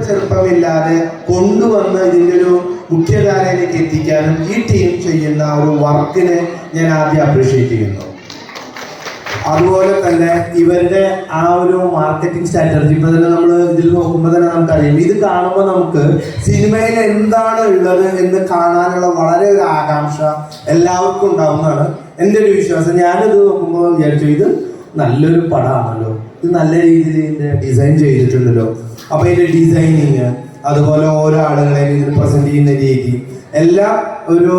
ചെറുപ്പമില്ലാതെ കൊണ്ടുവന്ന് ഇതിൻ്റെ ഒരു മുഖ്യധാരയിലേക്ക് എത്തിക്കാനും ഈ ടീം ചെയ്യുന്ന ഒരു വർക്കിനെ ഞാൻ ആദ്യം അപ്രീഷിയേറ്റ് ചെയ്യുന്നു. അതുപോലെ തന്നെ ഇവരുടെ ആ ഒരു മാർക്കറ്റിംഗ് സ്ട്രാറ്റജി ഇപ്പൊ തന്നെ നമ്മൾ ഇതിൽ നോക്കുമ്പോൾ തന്നെ നമുക്കറിയാം. ഇത് കാണുമ്പോൾ നമുക്ക് സിനിമയിൽ എന്താണ് ഉള്ളത് എന്ന് കാണാനുള്ള വളരെ ഒരു ആകാംക്ഷ എല്ലാവർക്കും ഉണ്ടാവുന്നതാണ് എൻ്റെ ഒരു വിശ്വാസം. ഞാനിത് നോക്കുമ്പോൾ വിചാരിച്ചു ഇത് നല്ലൊരു പടമാണല്ലോ, ഇത് നല്ല രീതിയിൽ ഇതിൻ്റെ ഡിസൈൻ ചെയ്തിട്ടുണ്ടല്ലോ. അപ്പോൾ ഇതിൻ്റെ ഡിസൈനിങ്, അതുപോലെ ഓരോ ആളുകളെ ഇതിൽ പ്രസന്റ് ചെയ്യുന്ന രീതി എല്ലാം ഒരു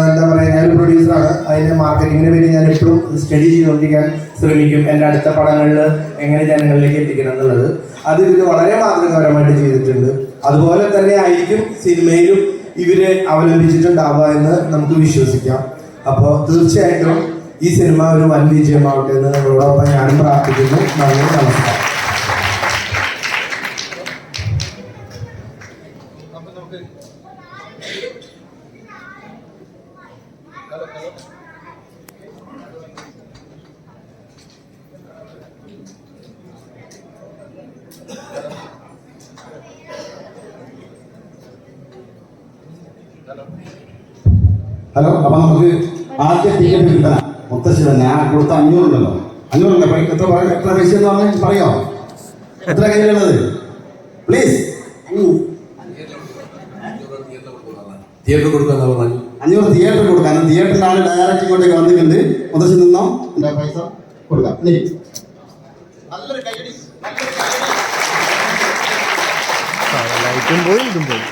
എന്താ പറയുക, ഞാനൊരു പ്രൊഡ്യൂസറാണ്. അതിൻ്റെ മാർക്കറ്റിങ്ങിനെ പറ്റി ഞാൻ എപ്പോഴും സ്റ്റഡി ചെയ്തുകൊണ്ടിരിക്കാൻ ശ്രമിക്കും. എൻ്റെ അടുത്ത പടങ്ങളിൽ എങ്ങനെ ജനങ്ങളിലേക്ക് എത്തിക്കണം എന്നുള്ളത് അത് ഇതിൽ വളരെ മാതൃകാപരമായിട്ട് ചെയ്തിട്ടുണ്ട്. അതുപോലെ തന്നെ ആയിരിക്കും സിനിമയിലും ഇവര് അവലംബിച്ചിട്ടുണ്ടാവുക എന്ന് നമുക്ക് വിശ്വസിക്കാം. അപ്പോൾ തീർച്ചയായിട്ടും ഈ സിനിമ ഒരു വൻ വിജയമാവട്ടെ എന്ന് നമ്മളോടൊപ്പം ഞാനും പ്രാർത്ഥിക്കുന്നു. നന്ദി, നമസ്കാരം. ഹലോ, അപ്പൊ നമുക്ക് ആദ്യ ടിക്കറ്റ് കിട്ടാൻ മുത്തശ്ശി ഞാൻ കൊടുത്ത 500 ഉണ്ടല്ലോ, 500 എത്ര പൈസ എന്ന് പറഞ്ഞാൽ പറയോ? എത്ര കയ്യിലുള്ളത്? പ്ലീസ്. 500 തിയേറ്റർ കൊടുക്കാൻ. തിയേറ്ററിലാണ് ഡയറക്റ്റ് ഇങ്ങോട്ടേക്ക് വന്നിട്ടുണ്ട്. മുത്തശ്ശി നിന്നോ, എന്താ പൈസ കൊടുക്കാം. നല്ലൊരു കൈയടി. ലൈറ്റും പോയി ഇതും പോയി.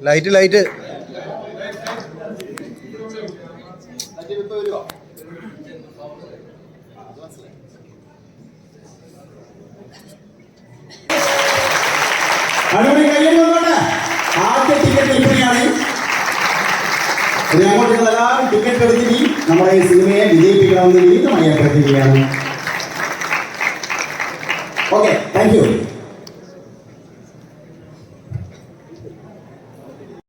ലൈറ്റ് ലൈറ്റ് ആദ്യ ടിക്കറ്റ് വിൽപ്പനയാണ്. അങ്ങോട്ട് എല്ലാവരും ടിക്കറ്റ് എടുത്തിട്ട് നമ്മുടെ ഈ സിനിമയെ വിജയിപ്പിക്കണമെന്ന് വീണ്ടുമായി അഭ്യർത്ഥിക്കുകയാണ്. Okay, thank you.